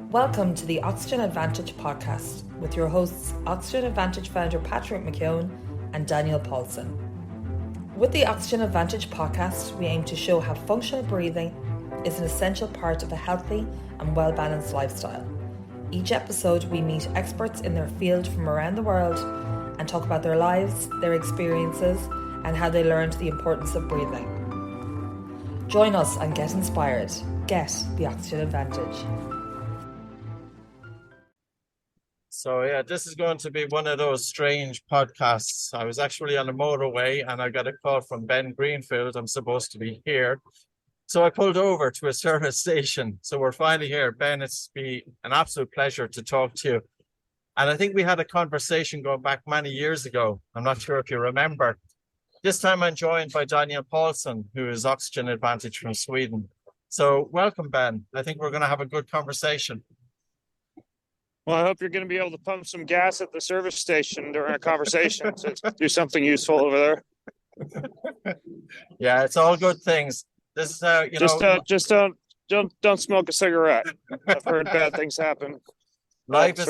Welcome to the Oxygen Advantage podcast with your hosts, Oxygen Advantage founder Patrick McKeown and Daniel Paulson. With the Oxygen Advantage podcast, we aim to show how functional breathing is an essential part of a healthy and well-balanced lifestyle. Each episode, we meet experts in their field from around the world and talk about their lives, their experiences, and how they learned the importance of breathing. Join us and get inspired. Get the Oxygen Advantage. So this is going to be one of those strange podcasts. I was actually on the motorway and I got a call from Ben Greenfield. I'm supposed to be here. So I pulled over to a service station. So we're finally here. Ben, it's been an absolute pleasure to talk to you. And I think we had a conversation going back many years ago. I'm not sure if you remember. This time I'm joined by Daniel Paulson, who is Oxygen Advantage from Sweden. So welcome, Ben. I think we're going to have a good conversation. Well, I hope you're going to be able to pump some gas at the service station during our conversation to do something useful over there. Yeah, it's all good things. This is how don't smoke a cigarette. I've heard bad things happen. Life is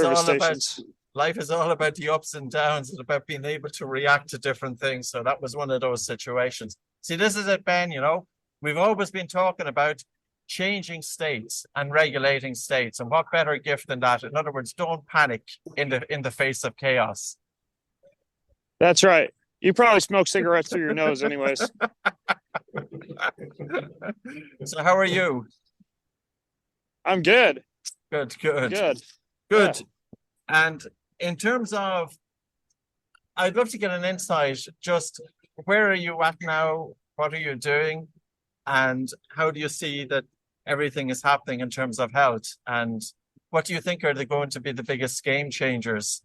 all about the ups and downs and about being able to react to different things. So that was one of those situations. See, this is it, Ben. We've always been talking about changing states and regulating states, and what better gift than that? In other words, don't panic in the face of chaos. That's right. You probably smoke cigarettes through your nose anyways. So how are you? I'm good. Good. Yeah. And in terms of, I'd love to get an insight, just where are you at now? What are you doing? And how do you see that everything is happening in terms of health? And what do you think are going to be the biggest game changers?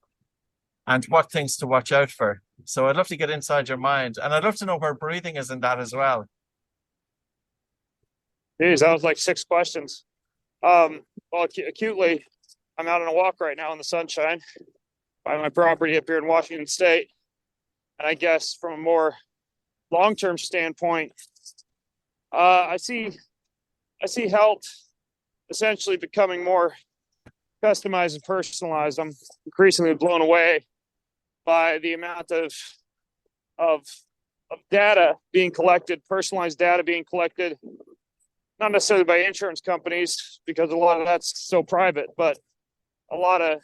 And what things to watch out for? So I'd love to get inside your mind. And I'd love to know where breathing is in that as well. Geez, that was like 6 questions. Well, acutely, I'm out on a walk right now in the sunshine by my property up here in Washington State. And I guess from a more long-term standpoint, I see health essentially becoming more customized and personalized. I'm increasingly blown away by the amount of data being collected, personalized data being collected, not necessarily by insurance companies, because a lot of that's so private, but a lot of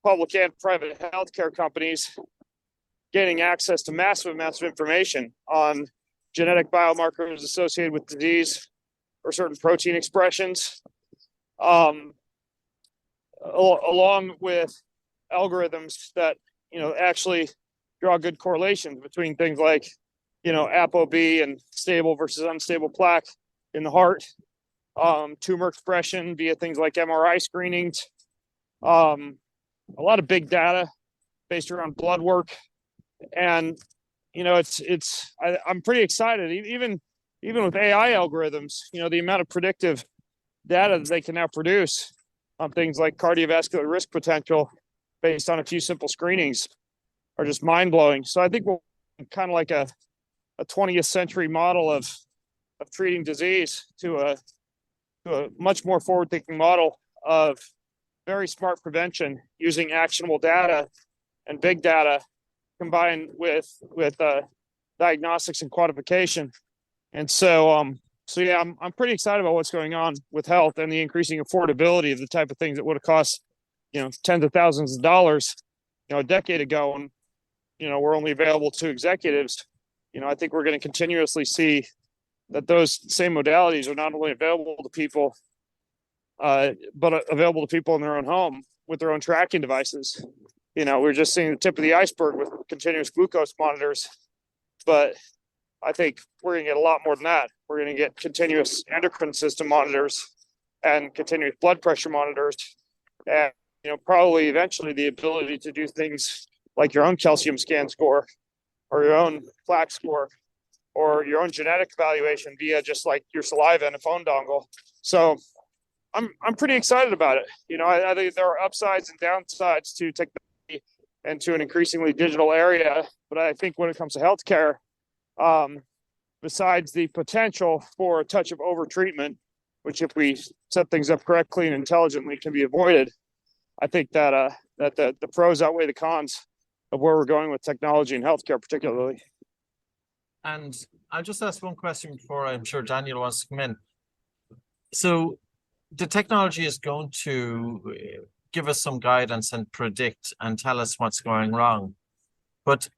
public and private healthcare companies gaining access to massive amounts of information on genetic biomarkers associated with disease or certain protein expressions, along with algorithms that actually draw good correlations between things like ApoB and stable versus unstable plaque in the heart, tumor expression via things like MRI screenings, a lot of big data based around blood work. And I'm pretty excited, even with AI algorithms, the amount of predictive data that they can now produce on things like cardiovascular risk potential based on a few simple screenings are just mind-blowing. So I think we're kind of like a 20th century model of treating disease to a much more forward-thinking model of very smart prevention using actionable data and big data combined with diagnostics and quantification. And so I'm pretty excited about what's going on with health and the increasing affordability of the type of things that would have cost tens of thousands of dollars a decade ago, and we're only available to executives. I think we're going to continuously see that those same modalities are not only available to people but available to people in their own home with their own tracking devices. We're just seeing the tip of the iceberg with continuous glucose monitors, but I think we're going to get a lot more than that. We're going to get continuous endocrine system monitors and continuous blood pressure monitors, and probably eventually the ability to do things like your own calcium scan score or your own plaque score or your own genetic evaluation via just like your saliva and a phone dongle. So I'm pretty excited about it. I think there are upsides and downsides to technology and to an increasingly digital area. But I think when it comes to healthcare, besides the potential for a touch of overtreatment which if we set things up correctly and intelligently can be avoided. I think that the pros outweigh the cons of where we're going with technology and healthcare, particularly. And I'll just ask one question before I'm sure Daniel wants to come in. So the technology is going to give us some guidance and predict and tell us what's going wrong. But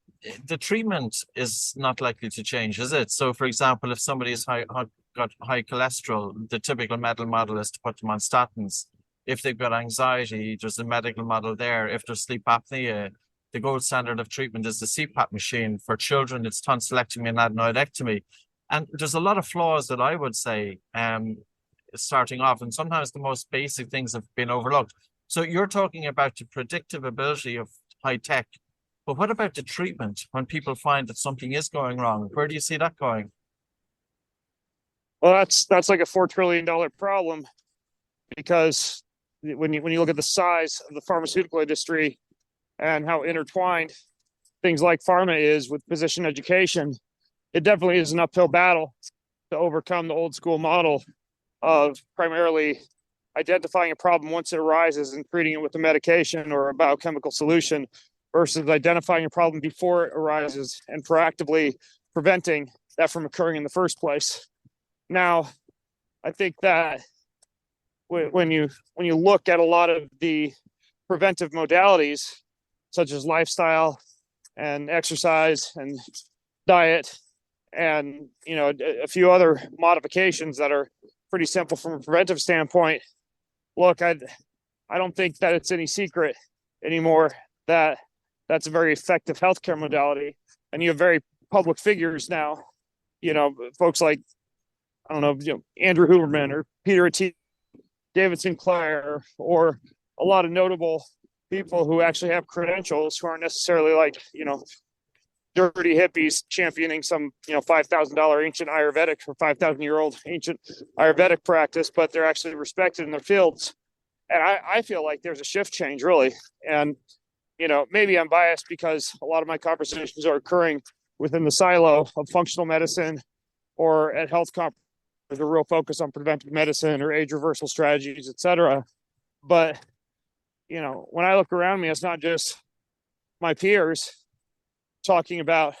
the treatment is not likely to change, is it? So, for example, if somebody has got high cholesterol, the typical medical model is to put them on statins. If they've got anxiety, there's a medical model there. If there's sleep apnea, the gold standard of treatment is the CPAP machine. For children, it's tonsillectomy and adenoidectomy. And there's a lot of flaws that I would say starting off, and sometimes the most basic things have been overlooked. So you're talking about the predictive ability of high tech, but what about the treatment when people find that something is going wrong? Where do you see that going? Well, that's like a $4 trillion problem, because when you look at the size of the pharmaceutical industry and how intertwined things like pharma is with physician education, it definitely is an uphill battle to overcome the old school model of primarily identifying a problem once it arises and treating it with a medication or a biochemical solution, versus identifying a problem before it arises and proactively preventing that from occurring in the first place. Now, I think that when you look at a lot of the preventive modalities, such as lifestyle and exercise and diet, and a few other modifications that are pretty simple from a preventive standpoint, look, I don't think that it's any secret anymore that that's a very effective healthcare modality. And you have very public figures now, folks like, I don't know, Andrew Huberman or Peter Attia, David Sinclair, or a lot of notable people who actually have credentials, who aren't necessarily like, dirty hippies championing some, $5,000 ancient Ayurvedic or 5,000-year-old ancient Ayurvedic practice, but they're actually respected in their fields. And I feel like there's a shift change, really. And, maybe I'm biased because a lot of my conversations are occurring within the silo of functional medicine or at health conferences with a real focus on preventive medicine or age reversal strategies, et cetera. But, when I look around me, it's not just my peers talking about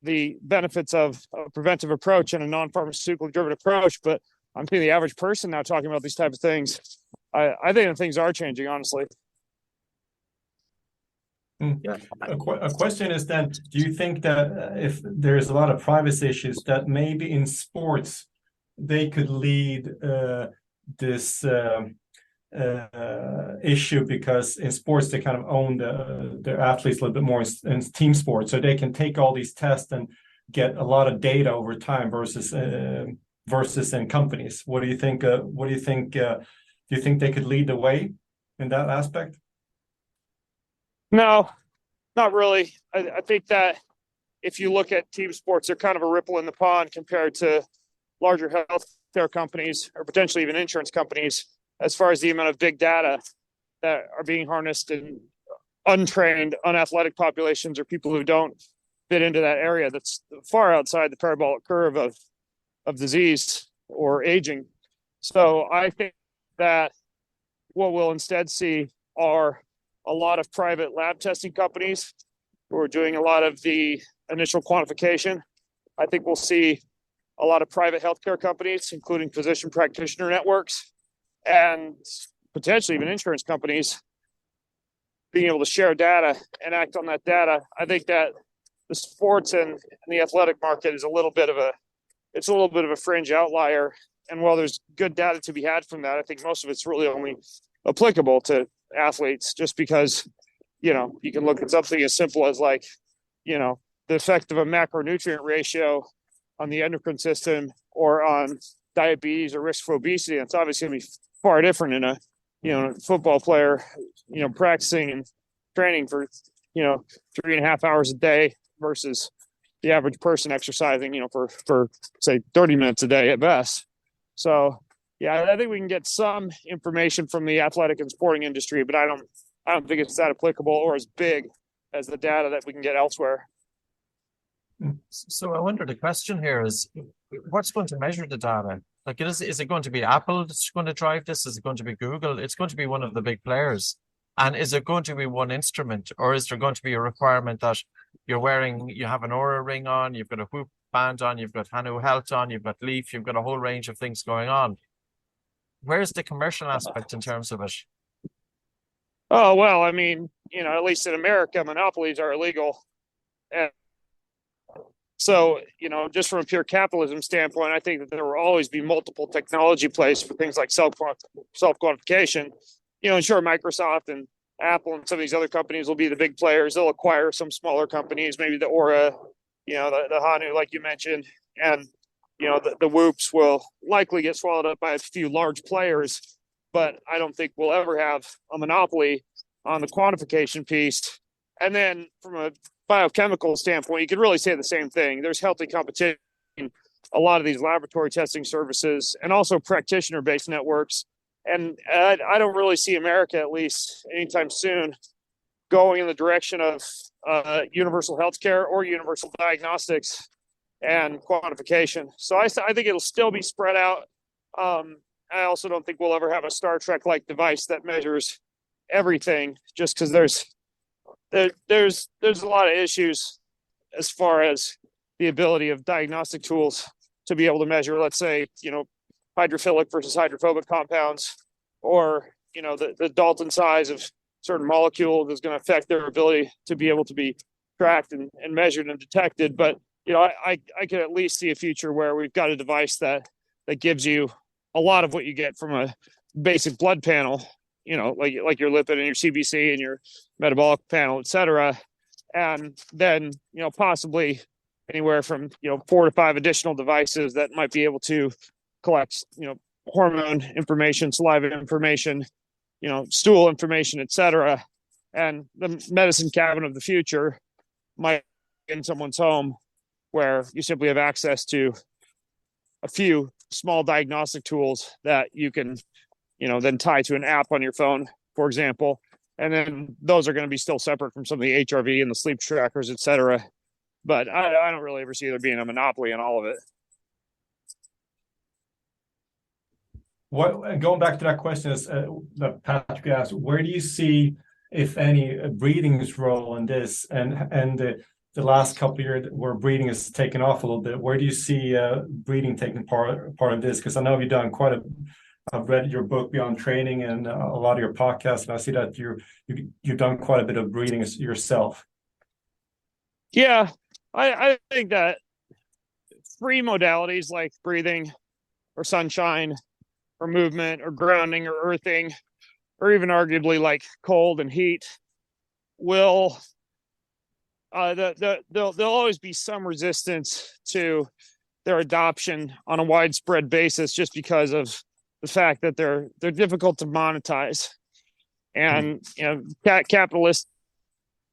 the benefits of a preventive approach and a non-pharmaceutical driven approach, but I'm seeing the average person now talking about these types of things. I think that things are changing, honestly. Yeah. A question is then, do you think that if there's a lot of privacy issues, that maybe in sports they could lead this issue, because in sports they kind of own their athletes a little bit more in team sports, so they can take all these tests and get a lot of data over time versus in companies. What do you think? Do you think they could lead the way in that aspect? No, not really. I think that if you look at team sports, they're kind of a ripple in the pond compared to larger healthcare companies or potentially even insurance companies, as far as the amount of big data that are being harnessed in untrained, unathletic populations or people who don't fit into that area that's far outside the parabolic curve of disease or aging. So I think that what we'll instead see are a lot of private lab testing companies who are doing a lot of the initial quantification. I think we'll see a lot of private healthcare companies, including physician practitioner networks, and potentially even insurance companies, being able to share data and act on that data. I think that the sports and the athletic market is a little bit of a fringe outlier. And while there's good data to be had from that, I think most of it's really only applicable to athletes, just because, you can look at something as simple as like, the effect of a macronutrient ratio on the endocrine system or on diabetes or risk for obesity. It's obviously going to be far different in a football player, practicing and training for, 3.5 hours a day versus the average person exercising, for say 30 minutes a day at best. So yeah, I think we can get some information from the athletic and sporting industry, but I don't think it's that applicable or as big as the data that we can get elsewhere. So I wonder, the question here is, what's going to measure the data? Like, is it going to be Apple that's going to drive this? Is it going to be Google? It's going to be one of the big players. And is it going to be one instrument, or is there going to be a requirement that you have an Oura ring on, you've got a Whoop band on, you've got Hanu Health on, you've got Leaf, you've got a whole range of things going on. Where's the commercial aspect in terms of it? Oh, well, I mean, at least in America, monopolies are illegal. And so, just from a pure capitalism standpoint, I think that there will always be multiple technology plays for things like self-quantification. And sure, Microsoft and Apple and some of these other companies will be the big players. They'll acquire some smaller companies, maybe the Aura, the Hanu, like you mentioned, and the Whoops will likely get swallowed up by a few large players. But I don't think we'll ever have a monopoly on the quantification piece. And then from a biochemical standpoint, you could really say the same thing. There's healthy competition in a lot of these laboratory testing services and also practitioner-based networks. And I don't really see America, at least anytime soon, going in the direction of universal healthcare or universal diagnostics and quantification. So I think it'll still be spread out. I also don't think we'll ever have a Star Trek-like device that measures everything, just because there's a lot of issues as far as the ability of diagnostic tools to be able to measure, let's say, hydrophilic versus hydrophobic compounds, or the Dalton size of certain molecules is going to affect their ability to be able to be tracked and measured and detected. But I could at least see a future where we've got a device that gives you a lot of what you get from a basic blood panel, like your lipid and your CBC and your metabolic panel, et cetera. And then, possibly anywhere from, 4 to 5 additional devices that might be able to collect, hormone information, saliva information, stool information, et cetera. And the medicine cabinet of the future might be in someone's home, where you simply have access to a few small diagnostic tools that you can, then tie to an app on your phone, for example. And then those are going to be still separate from some of the HRV and the sleep trackers, et cetera. But I don't really ever see there being a monopoly on all of it. Going back to that question that Patrick asked, where do you see, if any, breeding's role in this? And the last couple of years where breeding has taken off a little bit, where do you see breeding taking part of this? Because I know you've done I've read your book Beyond Training and a lot of your podcasts, and I see that you've done quite a bit of breeding yourself. Yeah, I think that free modalities like breathing or sunshine or movement or grounding or earthing, or even arguably like cold and heat, will there'll always be some resistance to their adoption on a widespread basis, just because of the fact that they're difficult to monetize, and capitalist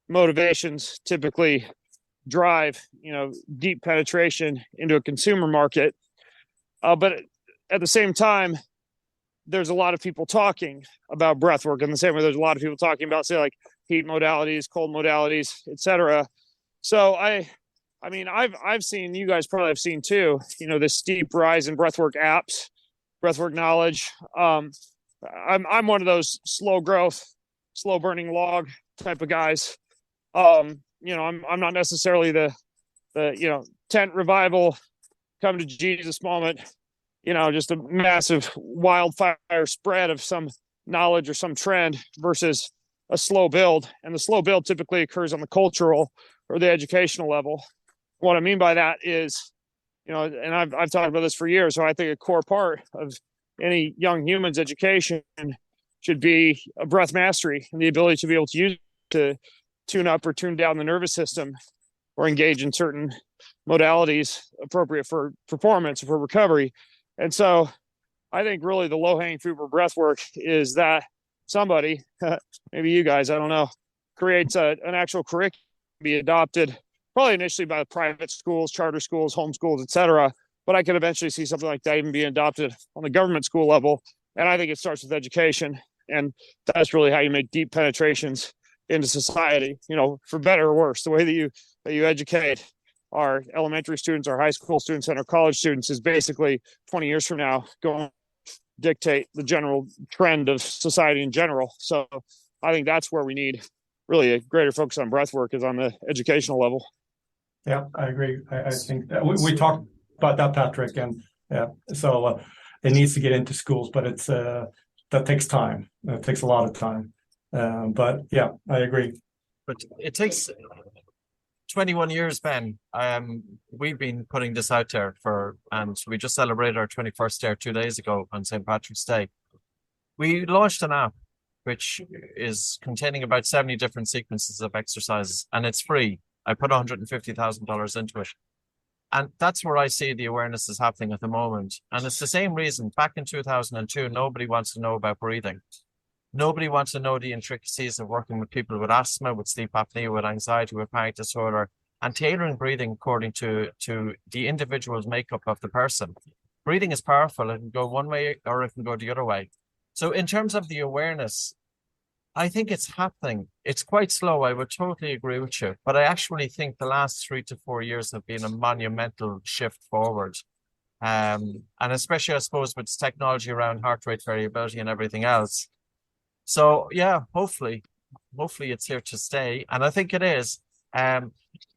motivations typically drive deep penetration into a consumer market. But at the same time, there's a lot of people talking about breath work in the same way there's a lot of people talking about, say, like heat modalities, cold modalities, etc. So I've seen, you guys probably have seen too, this steep rise in breathwork apps, breathwork knowledge. I'm one of those slow growth, slow burning log type of guys. I'm not necessarily the tent revival, come to Jesus moment, just a massive wildfire spread of some knowledge or some trend versus a slow build. And the slow build typically occurs on the cultural or the educational level. What I mean by that is, and I've talked about this for years, so I think a core part of any young human's education should be a breath mastery and the ability to be able to use to tune up or tune down the nervous system or engage in certain modalities appropriate for performance or for recovery. And so I think really the low-hanging fruit for breath work is that somebody, maybe you guys, I don't know, creates an actual curriculum to be adopted, probably initially by private schools, charter schools, home schools, et cetera. But I could eventually see something like that even being adopted on the government school level. And I think it starts with education. And that's really how you make deep penetrations into society, for better or worse. The way that you educate our elementary students, our high school students, and our college students is basically 20 years from now going to dictate the general trend of society in general. So I think that's where we need really a greater focus on breath work, is on the educational level. Yeah, I agree. I think that we talked about that, Patrick, and so it needs to get into schools, but it's that takes time. It takes a lot of time. But yeah, I agree. But it takes 21 years, Ben. We've been putting this out there and we just celebrated our 21st year 2 days ago on St. Patrick's Day. We launched an app which is containing about 70 different sequences of exercises, and it's free. I put $150,000 into it. And that's where I see the awareness is happening at the moment. And it's the same reason. Back in 2002, nobody wants to know about breathing. Nobody wants to know the intricacies of working with people with asthma, with sleep apnea, with anxiety, with panic disorder, and tailoring breathing according to the individual's makeup of the person. Breathing is powerful. It can go one way or it can go the other way. So in terms of the awareness, I think it's happening. It's quite slow. I would totally agree with you. But I actually think the last 3 to 4 years have been a monumental shift forward. And especially, I suppose, with technology around heart rate variability and everything else. So, yeah, hopefully it's here to stay. And I think it is.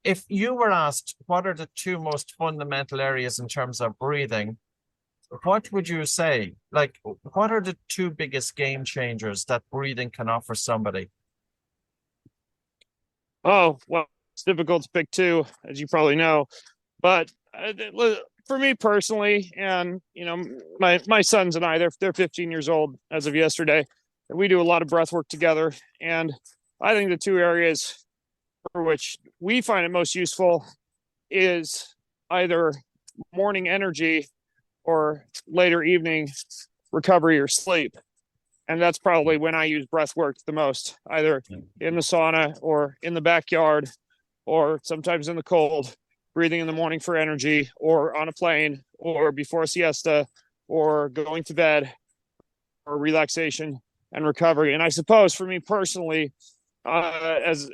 If you were asked, what are the 2 most fundamental areas in terms of breathing, what would you say? Like, what are the 2 biggest game changers that breathing can offer somebody? Oh, well, it's difficult to pick 2, as you probably know. But for me personally, and my sons and I, they're 15 years old as of yesterday, and we do a lot of breath work together. And I think the 2 areas for which we find it most useful is either morning energy or later evening recovery or sleep. And that's probably when I use breath work the most, either in the sauna or in the backyard, or sometimes in the cold, breathing in the morning for energy, or on a plane, or before a siesta, or going to bed, or relaxation and recovery. And I suppose for me personally, as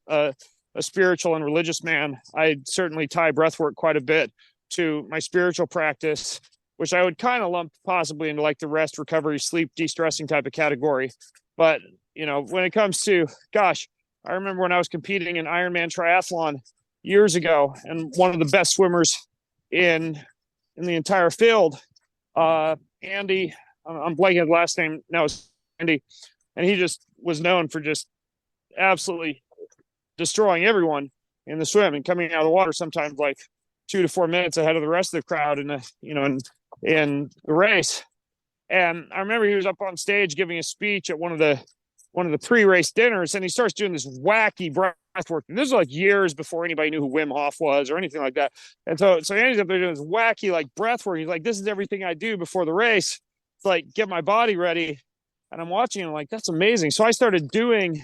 a spiritual and religious man, I certainly tie breath work quite a bit to my spiritual practice, which I would kind of lump possibly into like the rest, recovery, sleep, de-stressing type of category. But, when it comes to, I remember when I was competing in Ironman triathlon years ago, and one of the best swimmers in the entire field, Andy, I'm blanking his last name now, it's Andy, and he just was known for just absolutely destroying everyone in the swim and coming out of the water sometimes like 2 to 4 minutes ahead of the rest of the crowd in the race. And I remember he was up on stage giving a speech at one of the pre-race dinners, and he starts doing this wacky breath work. And this is like years before anybody knew who Wim Hof was or anything like that. And so Andy's up there doing this wacky like breath work. He's like, this is everything I do before the race. It's like, get my body ready. And I'm watching him like, that's amazing. So I started doing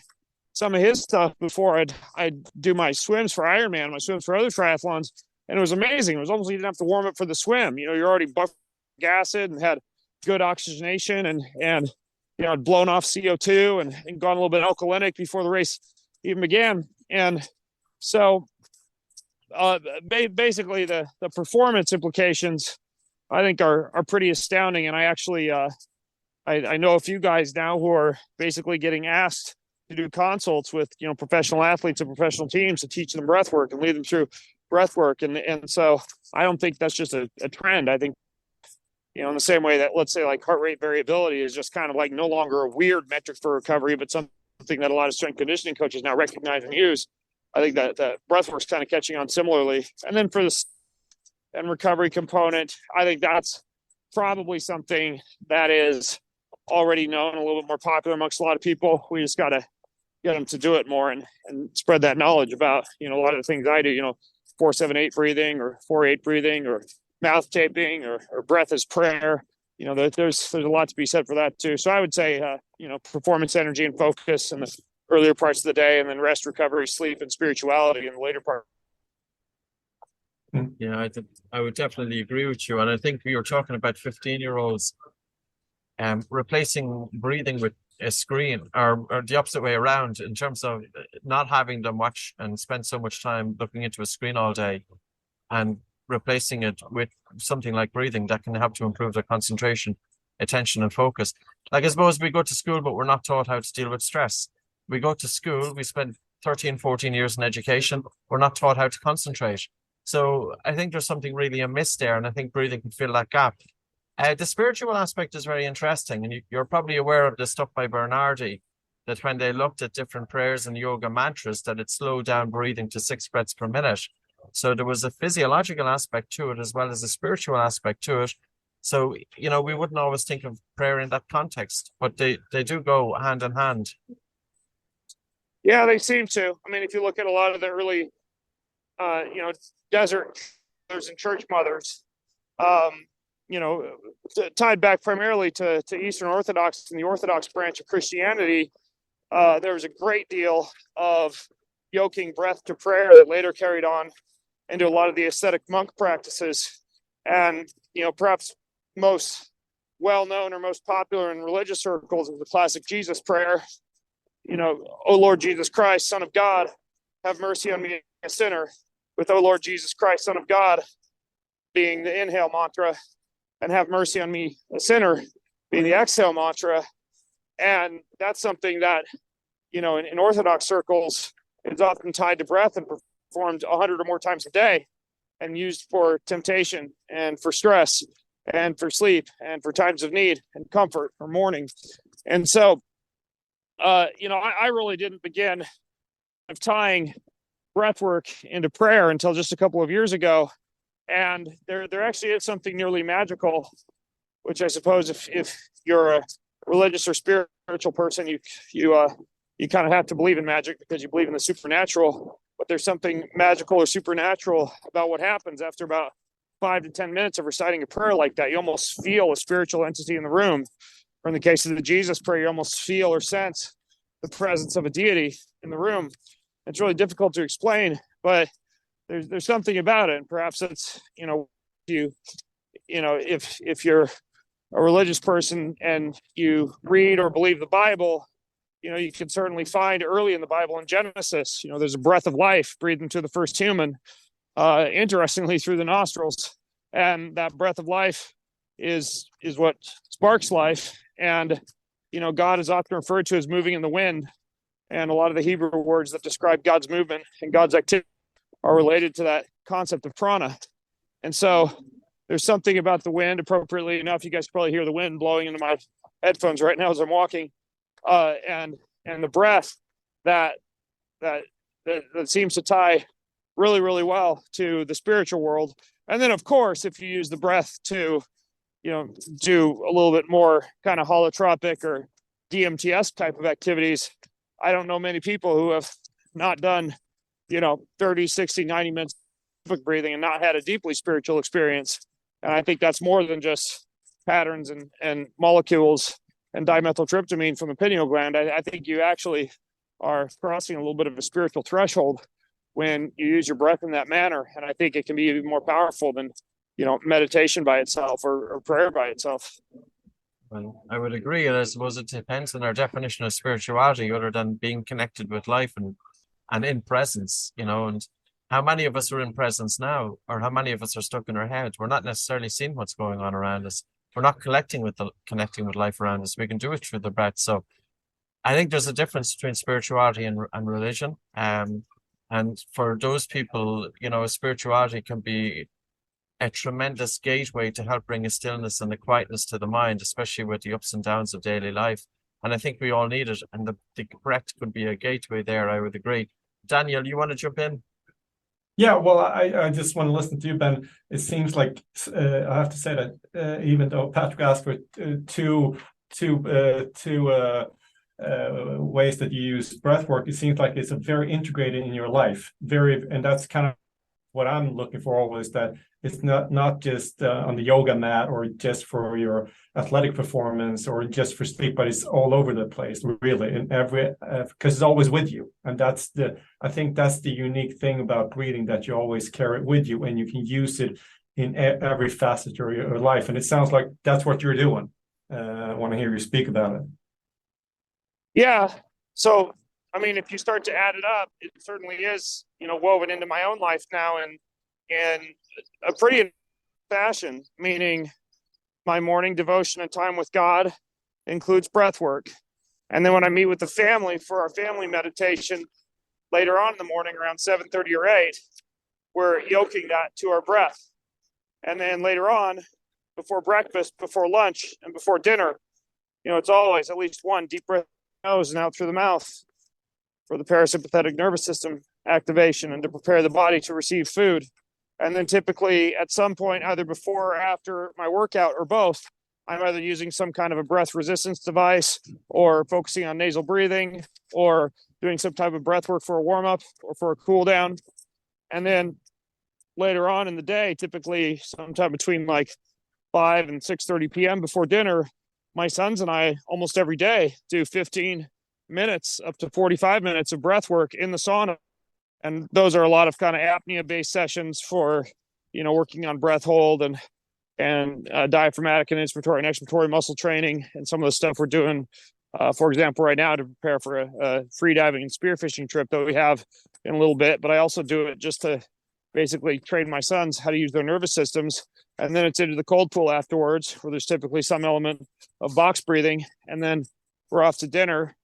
some of his stuff before I'd do my swims for Ironman, my swims for other triathlons. And it was amazing. It was almost, you didn't have to warm up for the swim. You're already buffed acid and had good oxygenation and had blown off CO2 and gone a little bit alkalinic before the race even began. And so basically the performance implications, I think, are pretty astounding. And I actually, I know a few guys now who are basically getting asked to do consults with, professional athletes and professional teams to teach them breath work and lead them through breath work. And so I don't think that's just a trend. I think, in the same way that, let's say, like heart rate variability is just kind of like no longer a weird metric for recovery, but something that a lot of strength conditioning coaches now recognize and use. I think that breath work's kind of catching on similarly. And then for the and recovery component, I think that's probably something that is already known, a little bit more popular amongst a lot of people. We just got to get them to do it more and spread that knowledge about, a lot of the things I do, 4-7-8 breathing or 4-8 breathing or mouth taping or breath as prayer. There's a lot to be said for that too. So I would say, performance, energy, and focus in the earlier parts of the day, and then rest, recovery, sleep, and spirituality in the later part. Yeah, I would definitely agree with you. And I think we were talking about 15-year-olds replacing breathing with a screen, or the opposite way around, in terms of not having them watch and spend so much time looking into a screen all day, and replacing it with something like breathing that can help to improve their concentration, attention, and focus. Like, I suppose we go to school, but we're not taught how to deal with stress. We go to school, we spend 13, 14 years in education, we're not taught how to concentrate. So I think there's something really amiss there, and I think breathing can fill that gap. The spiritual aspect is very interesting, and you're probably aware of the stuff by Bernardi, that when they looked at different prayers and yoga mantras, that it slowed down breathing to 6 breaths per minute. So there was a physiological aspect to it as well as a spiritual aspect to it. So, we wouldn't always think of prayer in that context, but they do go hand in hand. Yeah, they seem to. I mean, if you look at a lot of the early, desert mothers and church mothers, tied back primarily to Eastern Orthodox and the Orthodox branch of Christianity, there was a great deal of yoking breath to prayer that later carried on into a lot of the ascetic monk practices. And, perhaps most well-known or most popular in religious circles is the classic Jesus prayer. O Lord Jesus Christ, Son of God, have mercy on me, a sinner, with O Lord Jesus Christ, Son of God, being the inhale mantra, and have mercy on me, a sinner, being the exhale mantra. And that's something that, in Orthodox circles is often tied to breath and performed 100 or more times a day, and used for temptation and for stress and for sleep and for times of need and comfort or mourning. And so, I really didn't begin of tying breath work into prayer until just a couple of years ago. And there actually is something nearly magical, which I suppose if you're a religious or spiritual person, you kind of have to believe in magic because you believe in the supernatural. But there's something magical or supernatural about what happens after about 5 to 10 minutes of reciting a prayer like that. You almost feel a spiritual entity in the room. Or in the case of the Jesus prayer, you almost feel or sense the presence of a deity in the room. It's really difficult to explain, but there's something about it. And perhaps it's, if you're a religious person and you read or believe the Bible, you can certainly find early in the Bible in Genesis, there's a breath of life breathed into the first human, interestingly through the nostrils. And that breath of life is what sparks life. And, God is often referred to as moving in the wind. And a lot of the Hebrew words that describe God's movement and God's activity are related to that concept of prana. And so there's something about the wind, appropriately enough. You guys probably hear the wind blowing into my headphones right now as I'm walking. And the breath that seems to tie really, really well to the spiritual world. And then, of course, if you use the breath to, do a little bit more kind of holotropic or DMTS type of activities, I don't know many people who have not done, 30, 60, 90 minutes of breathing and not had a deeply spiritual experience. And I think that's more than just patterns and molecules and dimethyltryptamine from the pineal gland. I think you actually are crossing a little bit of a spiritual threshold when you use your breath in that manner. And I think it can be even more powerful than, meditation by itself or prayer by itself. Well, I would agree. And I suppose it depends on our definition of spirituality, other than being connected with life and in presence, and how many of us are in presence now, or how many of us are stuck in our head. We're not necessarily seeing what's going on around us. We're not connecting with life around us. We can do it through the breath. So I think there's a difference between spirituality and religion. And for those people, spirituality can be a tremendous gateway to help bring a stillness and a quietness to the mind, especially with the ups and downs of daily life. And I think we all need it. And the breath could be a gateway there, I would agree. Daniel, you want to jump in? Yeah, well, I just want to listen to you, Ben. It seems like I have to say that even though Patrick asked for two ways that you use breath work, it seems like it's a very integrated in your life. And that's kind of what I'm looking for always, that it's not just on the yoga mat or just for your athletic performance or just for sleep, but it's all over the place, really, in every because it's always with you. And I think that's the unique thing about breathing, that you always carry it with you and you can use it in every facet of your life. And it sounds like that's what you're doing. I want to hear you speak about it. Yeah. So, I mean, if you start to add it up, it certainly is, woven into my own life now in a pretty fashion, meaning my morning devotion and time with God includes breath work. And then when I meet with the family for our family meditation later on in the morning around 7:30 or 8, we're yoking that to our breath. And then later on, before breakfast, before lunch, and before dinner, it's always at least one deep breath nose and out through the mouth for the parasympathetic nervous system activation and to prepare the body to receive food. And then typically at some point, either before or after my workout or both, I'm either using some kind of a breath resistance device or focusing on nasal breathing or doing some type of breath work for a warm up or for a cool down. And then later on in the day, typically sometime between like 5 and 6:30 p.m. before dinner, my sons and I almost every day do 15 minutes up to 45 minutes of breath work in the sauna. And those are a lot of kind of apnea based sessions for, working on breath hold and diaphragmatic and inspiratory and expiratory muscle training. And some of the stuff we're doing, for example, right now to prepare for a free diving and spearfishing trip that we have in a little bit. But I also do it just to basically train my sons how to use their nervous systems. And then it's into the cold pool afterwards, where there's typically some element of box breathing. And then we're off to dinner,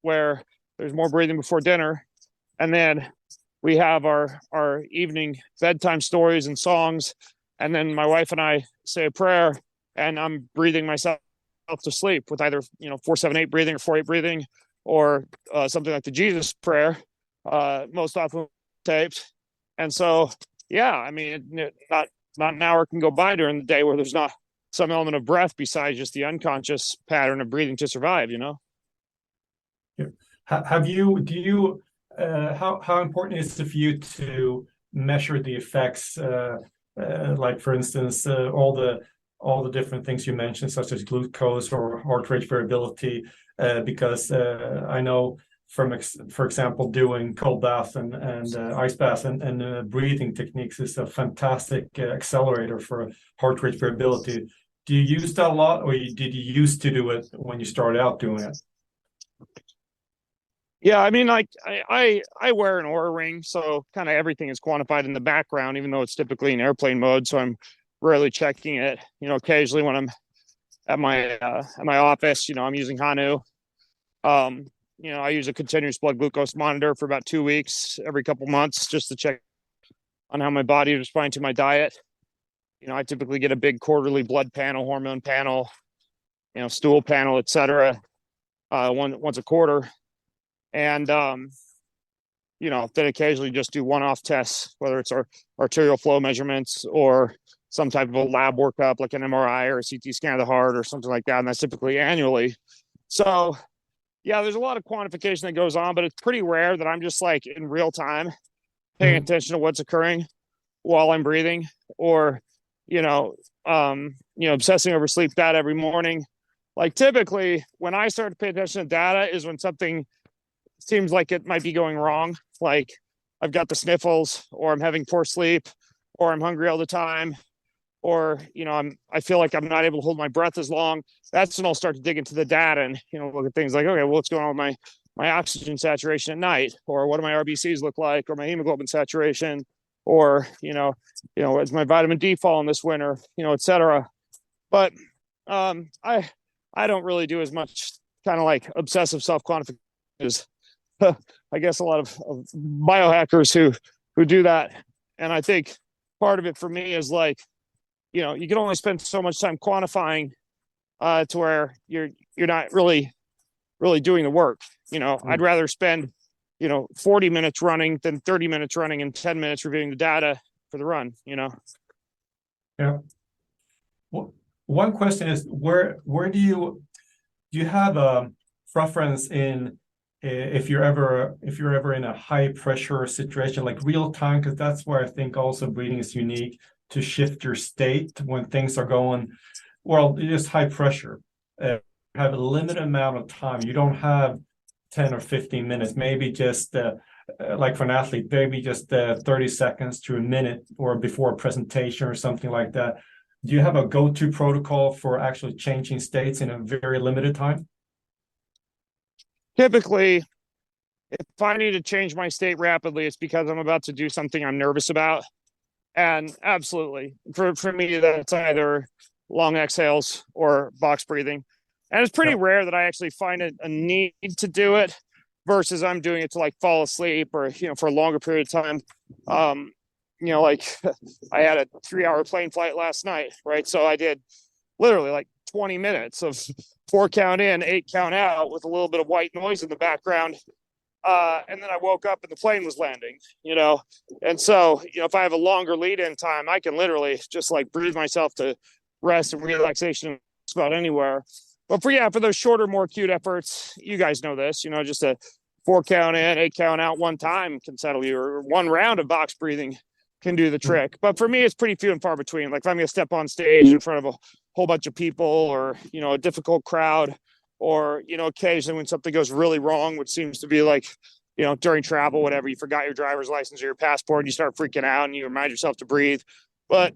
where there's more breathing before dinner. And then we have our evening bedtime stories and songs. And then my wife and I say a prayer, and I'm breathing myself to sleep with either 4-7-8 breathing or 4-8 breathing, or something like the Jesus prayer, most often taped. And so, yeah, I mean, not an hour can go by during the day where there's not some element of breath besides just the unconscious pattern of breathing to survive. Yeah. How important is it for you to measure the effects? Like, for instance, all the different things you mentioned, such as glucose or heart rate variability, because I know for example, doing cold baths and ice baths and breathing techniques is a fantastic accelerator for heart rate variability. Do you use that a lot, or did you used to do it when you started out doing it? Yeah, I mean, like I wear an Oura ring, so kind of everything is quantified in the background, even though it's typically in airplane mode. So I'm rarely checking it. Occasionally when I'm at my office, I'm using Hanu. I use a continuous blood glucose monitor for about 2 weeks every couple months just to check on how my body is responding to my diet. I typically get a big quarterly blood panel, hormone panel, stool panel, etc. Once a quarter. And, then occasionally just do one-off tests, whether it's our arterial flow measurements or some type of a lab workup like an MRI or a CT scan of the heart or something like that. And that's typically annually. So, yeah, there's a lot of quantification that goes on, but it's pretty rare that I'm just like in real time paying attention to what's occurring while I'm breathing, or, obsessing over sleep data every morning. Like typically when I start to pay attention to data is when something seems like it might be going wrong. Like I've got the sniffles, or I'm having poor sleep, or I'm hungry all the time, or I feel like I'm not able to hold my breath as long. That's when I'll start to dig into the data and look at things like, okay, well, what's going on with my oxygen saturation at night, or what do my RBCs look like, or my hemoglobin saturation, or is my vitamin D falling this winter, etc. But I don't really do as much kind of like obsessive self-quantification as I guess a lot of biohackers who do that. And I think part of it for me is like, you can only spend so much time quantifying to where you're not really doing the work. I'd rather spend 40 minutes running than 30 minutes running and 10 minutes reviewing the data for the run. Yeah. Well, one question is where do you have a preference in if you're ever in a high pressure situation like real time, because that's where I think also breathing is unique, to shift your state when things are going well, just high pressure. You have a limited amount of time. You don't have 10 or 15 minutes, maybe just like for an athlete, maybe just 30 seconds to a minute or before a presentation or something like that. Do you have a go-to protocol for actually changing states in a very limited time? typically, if I need to change my state rapidly, it's because I'm about to do something I'm nervous about. And absolutely, for me, that's either long exhales or box breathing. And it's pretty rare that I actually find a need to do it versus I'm doing it to like fall asleep or, for a longer period of time. Like I had a 3-hour plane flight last night, right? So I did literally like 20 minutes of 4 count in, 8 count out with a little bit of white noise in the background. And then I woke up and the plane was landing, and so, if I have a longer lead in time, I can literally just like breathe myself to rest and relaxation just about anywhere. But for those shorter, more acute efforts, you guys know this, just a 4 count in, 8 count out one time can settle you, or one round of box breathing can do the trick. But for me, it's pretty few and far between. Like if I'm going to step on stage in front of a whole bunch of people or, a difficult crowd, or, occasionally when something goes really wrong, which seems to be like, during travel, whatever, you forgot your driver's license or your passport, and you start freaking out and you remind yourself to breathe. But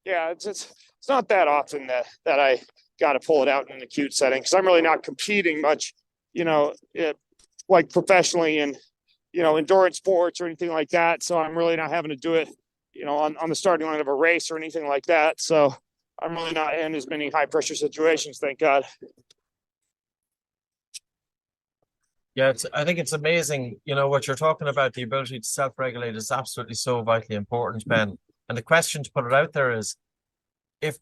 it's not that often that I got to pull it out in an acute setting, because I'm really not competing much, like professionally in, endurance sports or anything like that. So I'm really not having to do it, on the starting line of a race or anything like that. So I'm really not in as many high pressure situations, thank God. Yeah, I think it's amazing, what you're talking about. The ability to self-regulate is absolutely so vitally important, Ben. And the question to put it out there is, if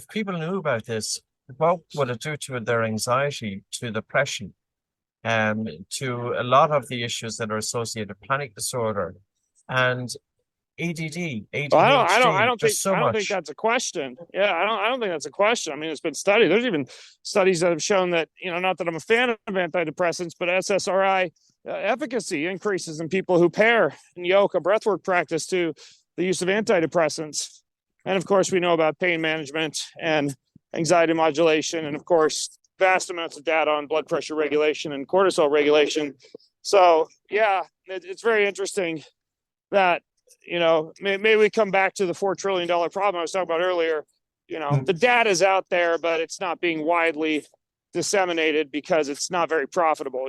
people knew about this, what would it do to their anxiety, to depression, to a lot of the issues that are associated with panic disorder and ADD, ADHD, I don't just so I don't much. think that's a question. Yeah, I don't think that's a question. I mean, it's been studied. There's even studies that have shown that, not that I'm a fan of antidepressants, but SSRI efficacy increases in people who pair and yoke a breathwork practice to the use of antidepressants. And of course, we know about pain management and anxiety modulation, and of course, vast amounts of data on blood pressure regulation and cortisol regulation. So yeah, it's very interesting that, maybe we come back to the $4 trillion problem I was talking about earlier. The data is out there, but it's not being widely disseminated because it's not very profitable,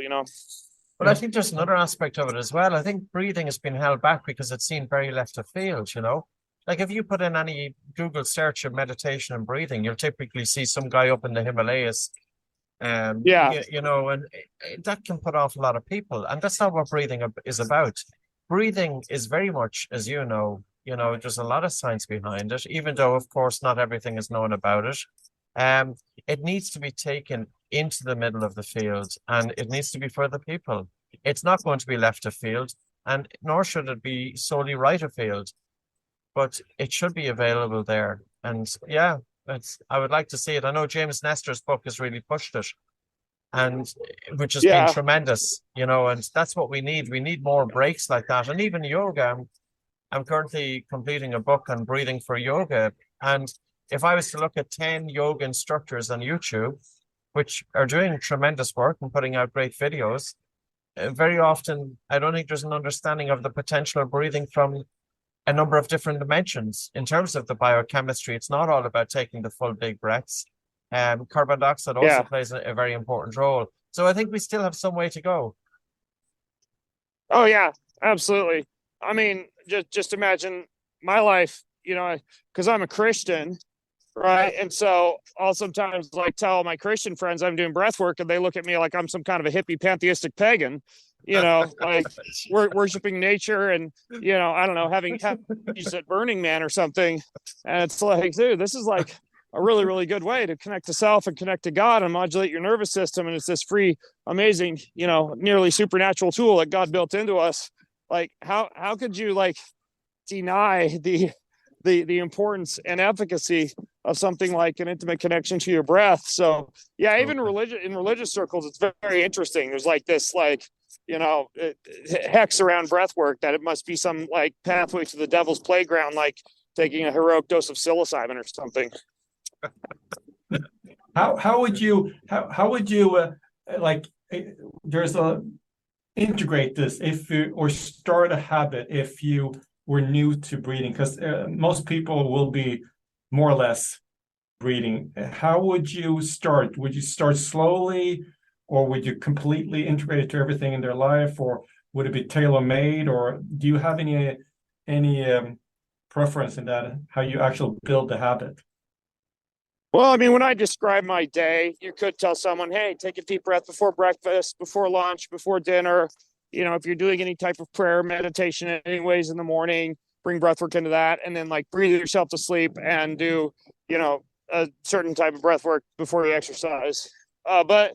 But I think there's another aspect of it as well. I think breathing has been held back because it's seen very left of field, Like if you put in any Google search of meditation and breathing, you'll typically see some guy up in the Himalayas. And that can put off a lot of people. And that's not what breathing is about. Breathing is very much, as there's a lot of science behind it, even though, of course, not everything is known about it. It needs to be taken into the middle of the field, and it needs to be for the people. It's not going to be left of field, and nor should it be solely right of field, but it should be available there. And yeah, I would like to see it. I know James Nestor's book has really pushed it, and which has been tremendous, and that's what we need. We need more breaks like that. And even yoga, I'm currently completing a book on breathing for yoga. And if I was to look at 10 yoga instructors on YouTube, which are doing tremendous work and putting out great videos, very often, I don't think there's an understanding of the potential of breathing from a number of different dimensions. In terms of the biochemistry, it's not all about taking the full big breaths. Carbon dioxide also plays a very important role. So I think we still have some way to go. Oh yeah, absolutely. I mean, just imagine my life, because I'm a Christian, right? And so I'll sometimes tell my Christian friends I'm doing breath work, and they look at me like I'm some kind of a hippie pantheistic pagan, like we're worshiping nature and, I don't know, having at Burning Man or something. And it's like, dude, this is like a really, really good way to connect to self and connect to God and modulate your nervous system. And it's this free, amazing, nearly supernatural tool that God built into us. Like, how could you deny the importance and efficacy of something like an intimate connection to your breath? So yeah, even in religious circles, it's very, very interesting. There's this hex around breath work that it must be some pathway to the devil's playground, like taking a heroic dose of psilocybin or something. How would you integrate this or start a habit if you were new to breathing? Because most people will be more or less breathing. How would you start? Would you start slowly, or would you completely integrate it to everything in their life, or would it be tailor-made, or do you have any preference in that, how you actually build the habit? Well, I mean, when I describe my day, you could tell someone, hey, take a deep breath before breakfast, before lunch, before dinner. If you're doing any type of prayer, meditation, anyways, in the morning, bring breath work into that. And then like breathe yourself to sleep and do, a certain type of breath work before you exercise. But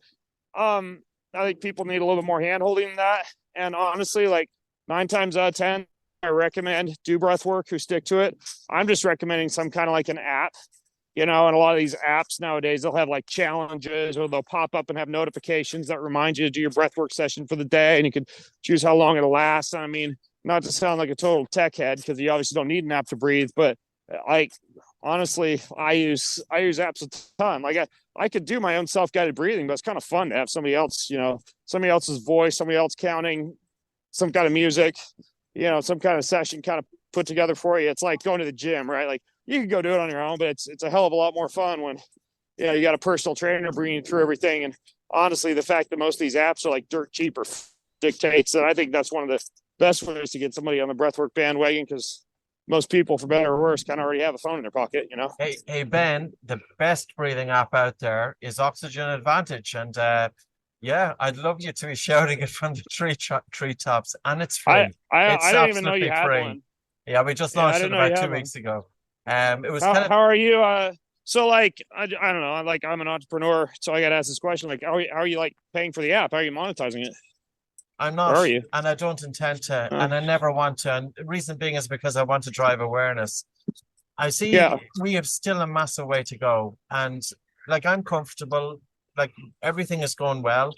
I think people need a little bit more hand holding than that. And honestly, like 9 times out of 10, I recommend do breath work who stick to it. I'm just recommending some kind of like an app. And a lot of these apps nowadays, they'll have like challenges, or they'll pop up and have notifications that remind you to do your breathwork session for the day. And you can choose how long it'll last. I mean, not to sound like a total tech head, because you obviously don't need an app to breathe, but like, honestly, I use apps a ton. Like I could do my own self-guided breathing, but it's kind of fun to have somebody else, somebody else's voice, somebody else counting, some kind of music, some kind of session kind of put together for you. It's like going to the gym, right? Like, you can go do it on your own, but it's a hell of a lot more fun when, you got a personal trainer bringing you through everything. And honestly, the fact that most of these apps are like dirt cheap or dictates that I think that's one of the best ways to get somebody on the breathwork bandwagon, because most people, for better or worse, kind of already have a phone in their pocket, Hey, Ben, the best breathing app out there is Oxygen Advantage. And yeah, I'd love you to be shouting it from the treetops. And it's free. I didn't even know you had free. one. Yeah, we just launched it about 2 weeks ago. It was how are you? So like, I don't know, like I'm an entrepreneur, so I got to ask this question. Like, how are you like paying for the app? How are you monetizing it? I'm not, Where are you? and I don't intend to, and I never want to. And the reason being is because I want to drive awareness. I see we have still a massive way to go. And like, I'm comfortable, like everything is going well.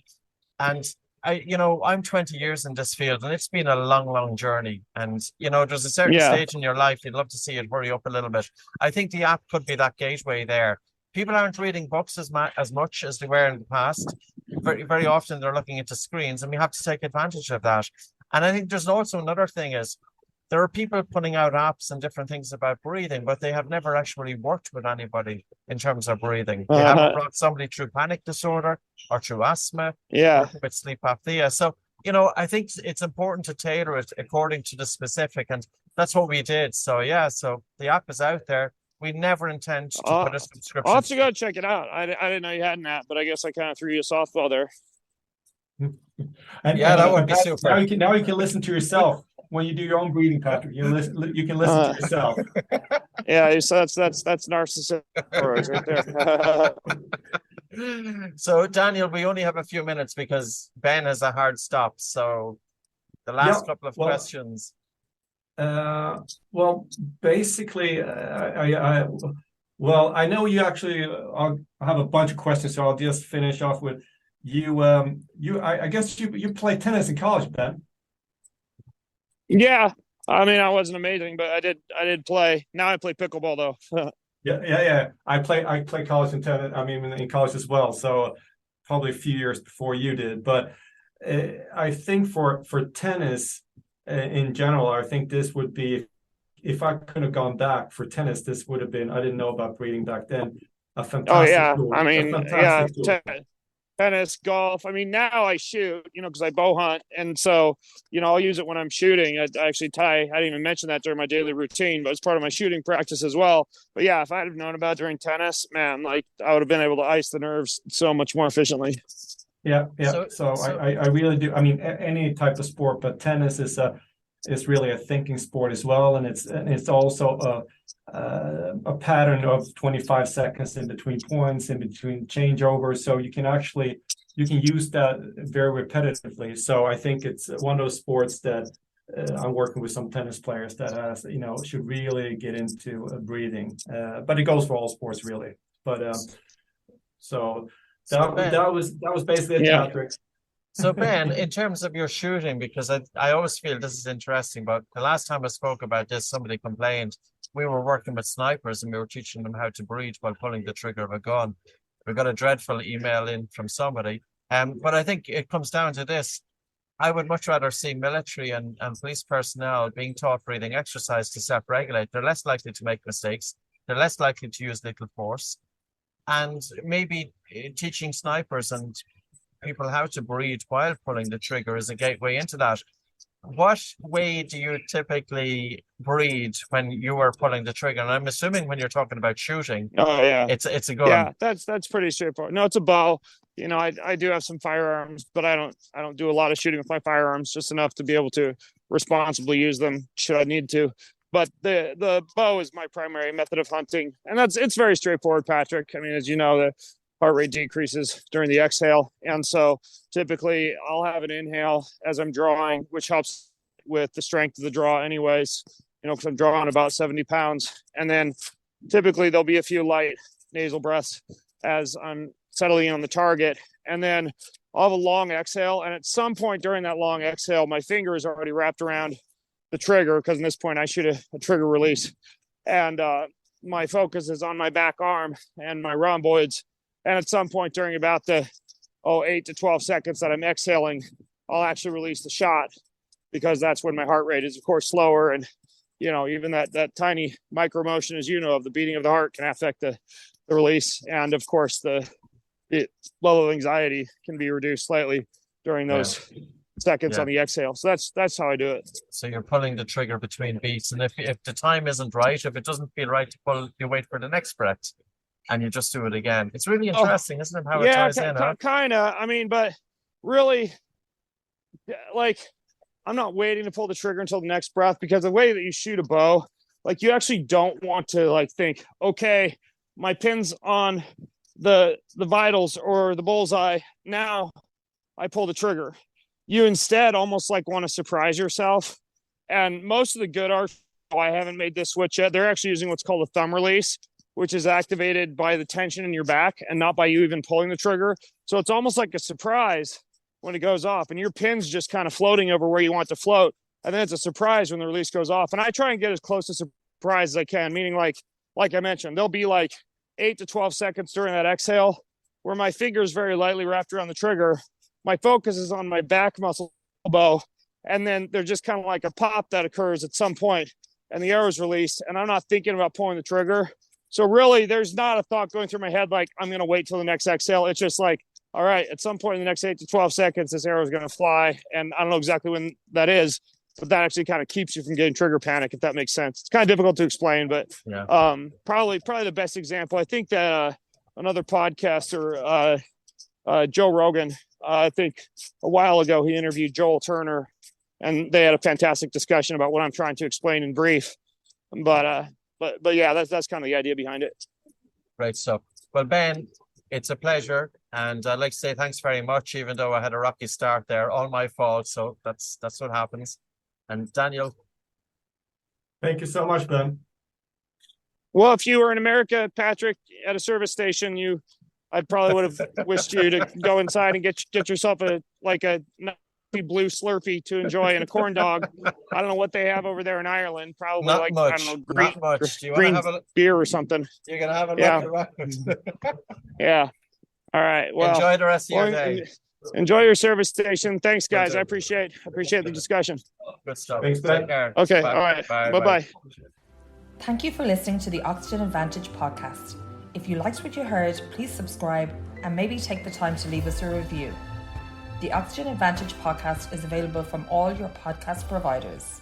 And I'm 20 years in this field, and it's been a long, long journey. And, there's a certain stage in your life, you'd love to see it hurry up a little bit. I think the app could be that gateway there. People aren't reading books as much as they were in the past. Very, very often they're looking into screens, and we have to take advantage of that. And I think there's also another thing is, there are people putting out apps and different things about breathing, but they have never actually worked with anybody in terms of breathing. They haven't brought somebody through panic disorder or through asthma, with sleep apnea. So, I think it's important to tailor it according to the specific, and that's what we did. So, so the app is out there. We never intend to put a subscription. I'll have to go check it out. I didn't know you had an app, but I guess I kind of threw you a softball there. That would be super. Now you can listen to yourself. When you do your own breathing, Patrick, you can listen to yourself. Yeah, so that's narcissistic right there. So Daniel, we only have a few minutes because Ben has a hard stop. So the last couple of questions. Well, basically, I know you actually have a bunch of questions, so I'll just finish off with you. I guess you played tennis in college, Ben. Yeah, I mean, I wasn't amazing, but I did play. Now I play pickleball though. Yeah. I play college and tennis. I mean, in college as well. So probably a few years before you did. But I think for tennis in general, I think this would be, if I could have gone back for tennis, this would have been, I didn't know about breathing back then, a fantastic tool. I mean, tennis, golf. I mean, now I shoot, because I bow hunt. And so, I'll use it when I'm shooting. I actually I didn't even mention that during my daily routine, but it's part of my shooting practice as well. But yeah, if I'd have known about during tennis, man, like I would have been able to ice the nerves so much more efficiently. Yeah. So I really do. I mean, any type of sport, but tennis is really a thinking sport as well. And it's also a pattern of 25 seconds in between points, in between changeovers. So you can use that very repetitively. So I think it's one of those sports that I'm working with some tennis players that has, should really get into breathing. But it goes for all sports really. But so that was basically it, Patrick. So Ben, in terms of your shooting, because I always feel this is interesting, but the last time I spoke about this, somebody complained. We were working with snipers and we were teaching them how to breathe while pulling the trigger of a gun. We got a dreadful email in from somebody. But I think it comes down to this. I would much rather see military and police personnel being taught breathing exercise to self-regulate. They're less likely to make mistakes. They're less likely to use little force. And maybe teaching snipers and people how to breathe while pulling the trigger as a gateway into that. What way do you typically breathe when you are pulling the trigger? And I'm assuming when you're talking about shooting, Oh yeah, it's a gun. yeah, that's pretty straightforward. No, it's a bow. You know, I do have some firearms, but I don't do a lot of shooting with my firearms, just enough to be able to responsibly use them should I need to. But the bow is my primary method of hunting, and it's very straightforward, Patrick. I mean, as you know, the heart rate decreases during the exhale, and so typically I'll have an inhale as I'm drawing, which helps with the strength of the draw, anyways. You know, because I'm drawing about 70 pounds, and then typically there'll be a few light nasal breaths as I'm settling in on the target, and then I'll have a long exhale, and at some point during that long exhale, my finger is already wrapped around the trigger, because in this point I shoot a trigger release, and my focus is on my back arm and my rhomboids, and at some point during about the 8 to 12 seconds that I'm exhaling, I'll actually release the shot, because that's when my heart rate is of course slower, and you know, even that tiny micro motion, as you know, of the beating of the heart can affect the release, and of course the level of anxiety can be reduced slightly during those seconds on the exhale. So that's how I do it. So you're pulling the trigger between beats, and if the time isn't right, if it doesn't feel right to pull, you wait for the next breath and you just do it again. It's really interesting, isn't it, how it ties in? Kind of. I mean, but really, like, I'm not waiting to pull the trigger until the next breath, because the way that you shoot a bow, like, you actually don't want to like think, okay, my pin's on the vitals or the bullseye, now I pull the trigger. You instead almost like want to surprise yourself. And most of the good archers, I haven't made this switch yet, they're actually using what's called a thumb release, which is activated by the tension in your back and not by you even pulling the trigger. So it's almost like a surprise when it goes off, and your pin's just kind of floating over where you want to float. And then it's a surprise when the release goes off. And I try and get as close to surprise as I can, meaning like I mentioned, there'll be like 8 to 12 seconds during that exhale where my finger is very lightly wrapped around the trigger. My focus is on my back muscle bow, and then there's just kind of like a pop that occurs at some point, and the arrow is released, and I'm not thinking about pulling the trigger. So really, there's not a thought going through my head like, I'm going to wait till the next exhale. It's just like, all right, at some point in the next 8 to 12 seconds, this arrow is going to fly, and I don't know exactly when that is, but that actually kind of keeps you from getting trigger panic, if that makes sense. It's kind of difficult to explain, but probably the best example, I think that another podcaster, Joe Rogan, I think a while ago, he interviewed Joel Turner, and they had a fantastic discussion about what I'm trying to explain in brief. But yeah, that's kind of the idea behind it. Great stuff. Well, Ben, it's a pleasure, and I'd like to say thanks very much, even though I had a rocky start there, all my fault. So that's what happens. And Daniel, Thank you so much, Ben. Well, if you were in America, Patrick, at a service station, I probably would have wished you to go inside and get yourself a blue Slurpee to enjoy, and a corn dog. I don't know what they have over there in Ireland. Probably not much. I don't know, green, not much. Do you green want to have beer or something. You're gonna have a look around. Yeah. All right. Well, enjoy the rest of your day. Enjoy your service station. Thanks, guys. I appreciate the discussion. Good stuff. Thanks, Ben. Take care. Okay. Bye. All right. Bye. Thank you for listening to the Oxygen Advantage podcast. If you liked what you heard, please subscribe and maybe take the time to leave us a review. The Oxygen Advantage podcast is available from all your podcast providers.